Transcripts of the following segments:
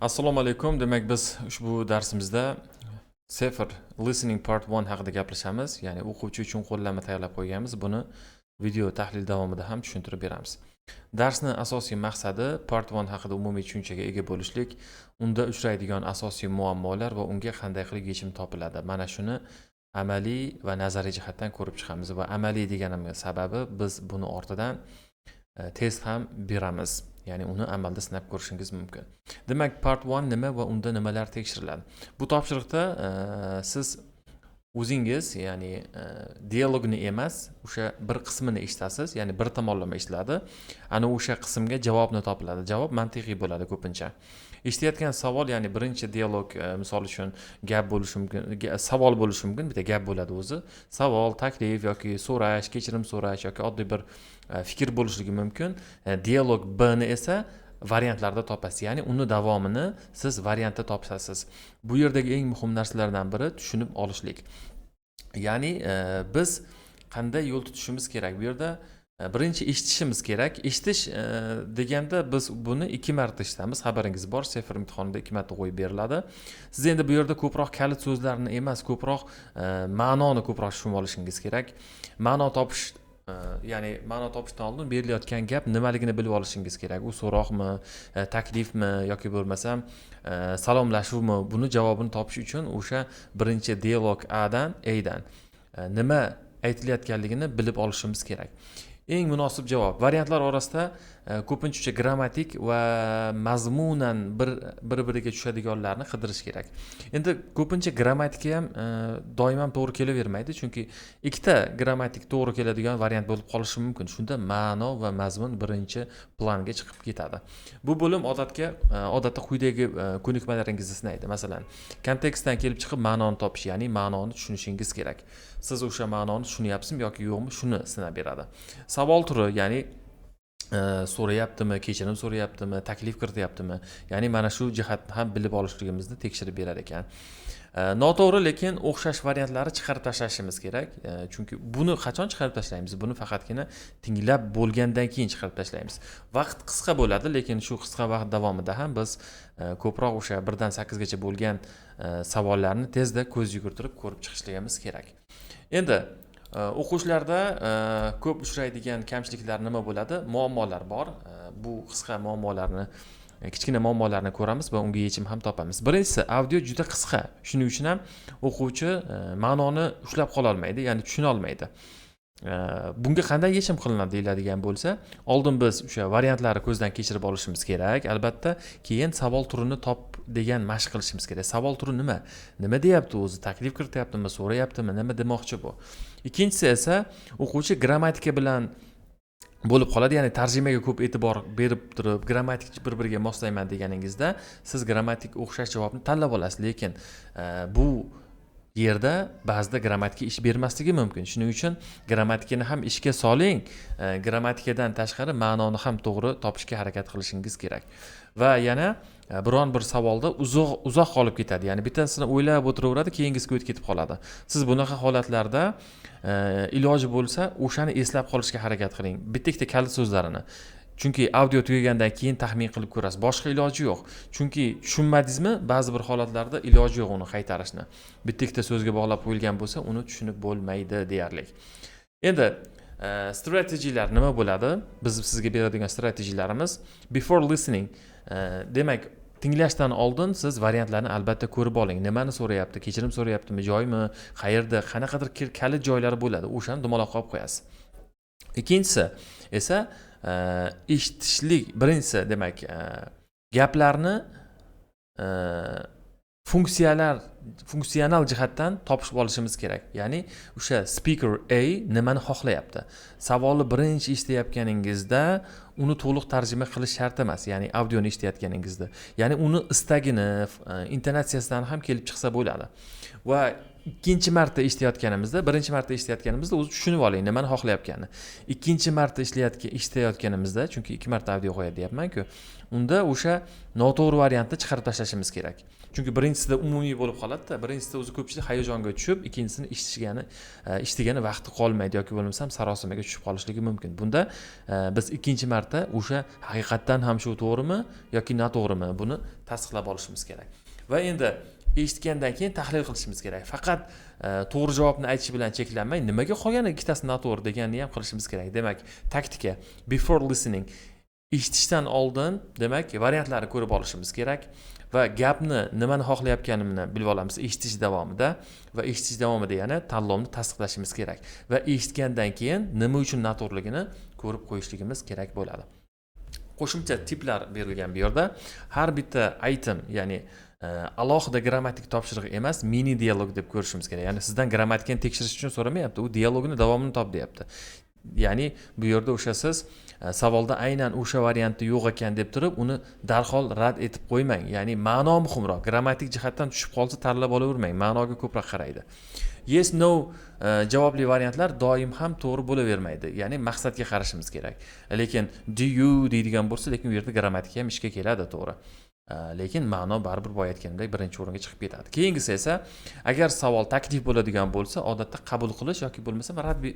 Assalomu alaykum. Demak, biz ushbu darsimizda Sefer Listening Part 1 haqida gaplashamiz. Ya'ni o'quvchi uchun qo'llanma tayyorlab qo'yganmiz. Buni video tahlil davomida ham tushuntirib beramiz. Darsning asosiy maqsadi Part 1 haqida umumiy tushunchaga ega bo'lishlik, unda uchraydigan asosiy muammolar va unga qanday qilib yechim topiladi. Mana shuni amaliy va nazariy jihatdan ko'rib chiqamiz va amaliy deganimiz sababi biz buni ortidan test ham beramiz. Ya'ni uni amalda sinab ko'rishingiz mumkin. Demak, part 1 nima va unda nimalar tekshiriladi? Bu topshiriqda siz o'zingiz, ya'ni dialogni emas, o'sha bir qismini eshitasiz, ya'ni bir tomonlama eshitiladi. Ana o'sha qismga javobni topiladi. Javob mantiqiy bo'ladi ko'pincha. Eshitayotgan savol, ya'ni birinchi dialog, misol uchun gap bo'lishi mumkin, savol bo'lishi mumkin, bitta gap bo'ladi o'zi. Savol, taklif yoki so'rash, kechirim so'rash yoki oddiy bir fikr bo'lishligi mumkin. Dialog B ni esa variantlarda topasiz. Ya'ni uni davomini siz variantda topasiz. Bu yerdagi eng muhim narsalardan biri tushunib olishlik. Ya'ni biz qanday yo'l tutishimiz kerak? Bu yerda birinchi eshitishimiz kerak. Eshitish deganda biz buni 2 marta eshitamiz. Xabaringiz bor, Sefer imtihonida 2 marta qo'yib beriladi. Siz endi bu yerda ko'proq kalit so'zlarni emas, ko'proq ma'noni ko'proq tushunib olishingiz kerak. Ma'no topish ya'ni ma'no topishdan oldin berilayotgan gap nimaligini bilib olishingiz kerak. U so'roqmi, taklifmi yoki bo'lmasam salomlashuvmi? Buni javobini topish uchun o'sha birinchi dialog A dan nima aytilayotganligini bilib olishimiz kerak. Eng munosib javob. Variantlar orasida ko'pincha grammatik va mazmunan bir-biriga tushadiganlarni qidirish kerak. Endi ko'pincha grammatika ham doim ham to'g'ri kelavermaydi, chunki ikkita grammatik to'g'ri keladigan variant bo'lib qolishi mumkin. Shunda ma'no va mazmun birinchi planga chiqib ketadi. Bu bo'lim odatda quyidagi ko'nikmalaringizni sinaydi. Masalan, kontekstdan kelib chiqib ma'noni topish, ya'ni ma'noni tushunishingiz kerak. Siz o'sha ma'noni tushunyapsizmi yoki yo'qmi, shuni sinab beradi. Savol turi, ya'ni so'rayaptimi, kechirim so'rayaptimi, taklif kirityaptimi? Ya'ni mana shu jihatni ham bilib olishligimizni tekshirib berar ekan. Noto'g'ri, lekin o'xshash variantlari chiqarib tashlashimiz kerak. Chunki buni qachon chiqarib tashlaymiz? Buni faqatgina tinglab bo'lgandan keyin chiqarib tashlaymiz. Vaqt qisqa bo'ladi, lekin shu qisqa vaqt davomida ham biz ko'proq o'sha 1 dan 8 gacha bo'lgan savollarni tezda ko'z yugurtirib ko'rib chiqishligimiz kerak. Endi o'quvchilarda ko'p uchraydigan kamchiliklar nima bo'ladi? Muammolar bor. Bu qisqa muammolarni, kichkina muammolarni ko'ramiz va unga yechim ham topamiz. Birinchisi, audio juda qisqa. Shuning uchun ham o'quvchi ma'noni ushlab qola olmaydi, ya'ni tushuna olmaydi. Bunga qanday yechim qilinadi deyiladigan bo'lsa, oldin biz o'sha variantlarni ko'zdan kechirib olishimiz kerak. Albatta, keyin savol turini top degan mashq qilishimiz kerak. Savol turi nima? Nima deyapti o'zi? Taklif kirityaptimi, so'rayaptimi, nima demoqchi bu? Ikkinchisi esa o'quvchi grammatika bilan bo'lib qoladi, ya'ni tarjimaga ko'p e'tibor berib turib, grammatik bir-biriga moslayman deganingizda, siz grammatik o'xshash javobni tanlab olasiz, lekin bu yerda ba'zida grammatika ish bermasligi mumkin. Shuning uchun grammatikani ham ishga soling, grammatikadan tashqari ma'noni ham to'g'ri topishga harakat qilishingiz kerak. Va yana biron bir savolda uzoq qolib ketadi. Ya'ni bittasini o'ylab o'tiraveradi, keyingisiga o'tib ketib qoladi. Siz bunaqa holatlarda iloji bo'lsa o'shani eslab qolishga harakat qiling. Bitta-ikkita kalit so'zlarini. Chunki audio tugagandan keyin taxmin qilib ko'rasiz. Boshqa iloji yo'q. Chunki tushunmadingizmi, ba'zi bir holatlarda iloji yo'q uni qaytarishni. Bitta-ikkita so'zga bog'lab qo'yilgan bo'lsa, uni tushunib bo'lmaydi deyarli. Endi strategiyalar nima bo'ladi? Biz sizga beradigan strategiyalarimiz before listening. Demak, tinglashdan oldin siz variantlarni albatta ko'rib oling. Nimani so'rayapti, kechirim so'rayaptimi, joymi, qayerda, qanaqadir kalit joylari bo'ladi. O'shani dumaloq qilib qo'yasiz. Ikkinchisi esa eshitishlik. Birinchisi, demak, gaplarni funksional jihatdan topishib olishimiz kerak. Ya'ni o'sha speaker A nimani xohlayapti? Savolni birinchi eshitayotganingizda uni to'liq tarjima qilish shart emas, ya'ni audioni eshitayotganingizda. Ya'ni uni istagini, intonatsiyasidan ham kelib chiqsa bo'ladi. Va ikkinchi marta eshitayotganimizda, birinchi marta eshitayotganimizda o'zi tushunib oling nimani xohlayotganini. Ikkinchi marta eshitayotganimizda, chunki 2 marta audio qo'yadi deyapman-ku, unda o'sha noto'g'ri variantni chiqarib tashlashimiz kerak. Chunki birinchisida umumiy bo'lib qoladi-da. Birinchisida o'zi ko'pchilik hayajonga tushib, ikkinchisini eshitgani vaqti qolmaydi yoki bo'lmasam sarosimaga tushib qolishligi mumkin. Bunda biz ikkinchi marta o'sha haqiqatdan ham shu to'g'rimi yoki noto'g'rimi buni tasdiqlab olishimiz kerak. Va endi eshitgandan keyin tahlil qilishimiz kerak. Faqat to'g'ri javobni aytish bilan cheklanmay, nimaga qolgan ikkitasi noto'g'ri deganni ham qilishimiz kerak. Demak, taktika before listening, eshitishdan oldin demak variantlarni ko'rib olishimiz kerak va gapni nimani xohlayotganimni bilib olamiz eshitish davomida va eshitish davomida yana tanlovni tasdiqlashimiz kerak va eshitgandan keyin nima uchun noto'g'riligini ko'rib qo'yishligimiz kerak bo'ladi. Qo'shimcha tiplar berilgan bu yerda. Har bitta aytim, ya'ni alohida grammatik topshiriq emas, mini dialog deb ko'rishimiz kerak. Ya'ni sizdan grammatikani tekshirish uchun so'ramayapti, u dialogni davomini top deyapti. Ya'ni bu yerda o'sha siz savolda aynan o'sha varianti yo'q ekan deb turib, uni darhol rad etib qo'ymang. Ya'ni ma'no muhimroq. Grammatik jihatdan tushib qolsa tanlab olavermang. Ma'noga ko'proq qaraydi. Yes, no javobli variantlar doim ham to'g'ri bo'lavermaydi. Ya'ni maqsadga qarashimiz kerak. Lekin do you deydigan bo'lsa, lekin bu yerda grammatik ham ishga keladi, to'g'ri. Lekin ma'no baribir boya aytganimdek birinchi o'ringa chiqib ketadi. Keyingisi esa, agar savol taklif bo'ladigan bo'lsa, odatda qabul qilish yoki bo'lmasa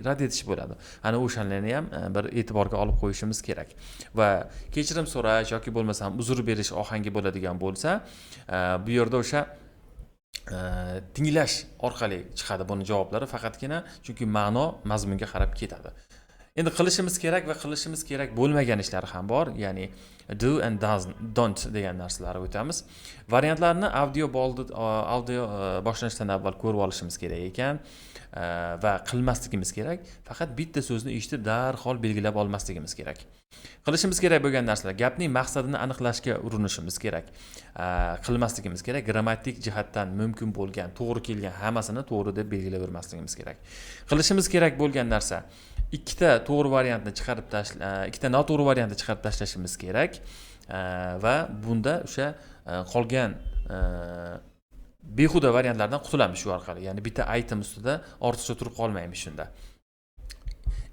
rad etish bo'ladi. Ana o'shalarni ham bir e'tiborga olib qo'yishimiz kerak. Va kechirim so'rash yoki bo'lmasam uzr berish ohangi bo'ladigan bo'lsa, bu yerda o'sha tinglash orqali chiqadi buni javoblari faqatgina, chunki ma'no mazmunga qarab ketadi. Endi qilishimiz kerak va qilishimiz kerak bo'lmagan ishlar ham bor, ya'ni do and don't degan narsalarga o'tamiz. Variantlarni audio boshlanishdan avval ko'rib olishimiz kerak ekan va qilmasligimiz kerak. Faqat bitta so'zni eshitib darhol belgilab olmasligimiz kerak. Qilishimiz kerak bo'lgan narsalar, gapning maqsadini aniqlashga urinishimiz kerak. Qilmasligimiz kerak, grammatik jihatdan mumkin bo'lgan, to'g'ri kelgan hammasini to'g'ri deb belgilab vermasligimiz kerak. Qilishimiz kerak bo'lgan narsa, ikkita noto'g'ri variantni chiqarib tashlashimiz kerak va bunda o'sha qolgan behuda variantlardan qutulamiz shu orqali. Ya'ni bitta aytim ustida ortiqcha turib qolmaymiz shunda.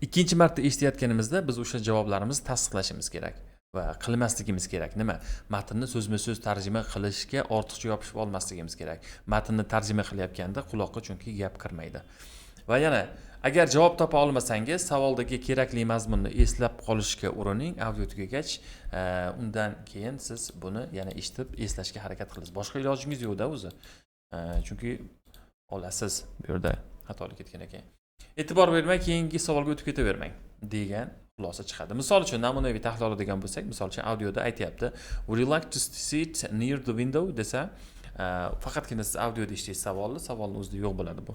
Ikkinchi marta eshitayotganimizda biz o'sha javoblarimizni tasdiqlashimiz kerak va qilmasligimiz kerak. Nima? Matnni so'zma-so'z tarjima qilishga ortiqcha yopishib olmasligimiz kerak. Matnni tarjima qilayotganda quloqqa chunki gap kirmaydi. Va yana agar javob topa olmasangiz, savoldagi kerakli mazmunni eslab qolishga urining audio tugagach, undan keyin siz buni yana eshitib eslashga harakat qilasiz. Boshqa ilojingiz yo'q-da o'zi. Chunki olasiz bu yerda xatolik ketgan ekan. E'tibor bermay keyingi savolga o'tib ketavermang degan xulosa chiqadi. Misol uchun namunaviy tahlil oladigan bo'lsak, misol uchun audioda aytayapti, would you like to sit near the window desa, faqatgina siz audioda eshitish savolni o'zida yo'q bo'ladi bu.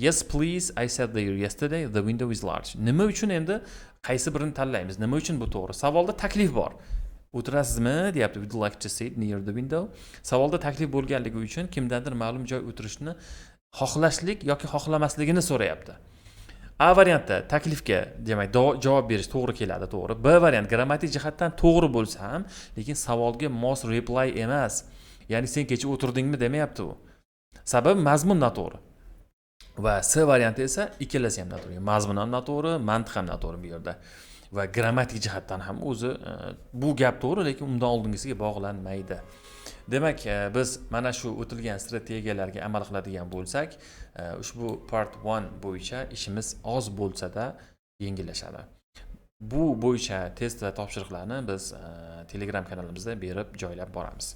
Yes please, I sat there yesterday, the window is large. Nima uchun endi qaysi birini tanlaymiz? Nima uchun bu to'g'ri? Savolda taklif bor. O'tirasizmi deyapti, would you like to sit near the window? Savolda taklif bo'lganligi uchun kimdandir ma'lum joy o'tirishni xohlashlik yoki xohlamasligini so'rayapti. A variantda taklifga, demak, javob berish to'g'ri keladi, to'g'ri. B variant grammatik jihatdan to'g'ri bo'lsa ham, lekin savolga mos reply emas. Ya'ni sen kecha o'tirdingmi demayapti u. Sababi mazmun noto'g'ri. Va C varianti esa ikkalasi ham noto'g'ri. Mazmun ham noto'g'ri, mantiq ham noto'g'ri bu yerda. Va grammatik jihatdan ham o'zi bu gap to'g'ri, lekin undan oldingisiga bog'lanmaydi. Demak, biz mana shu o'tilgan strategiyalarga amal qiladigan bo'lsak, ushbu part 1 bo'yicha ishimiz oz bo'lsa-da yengillashadi. Bu bo'yicha test va topshiriqlarni biz Telegram kanalimizda berib joylab boramiz.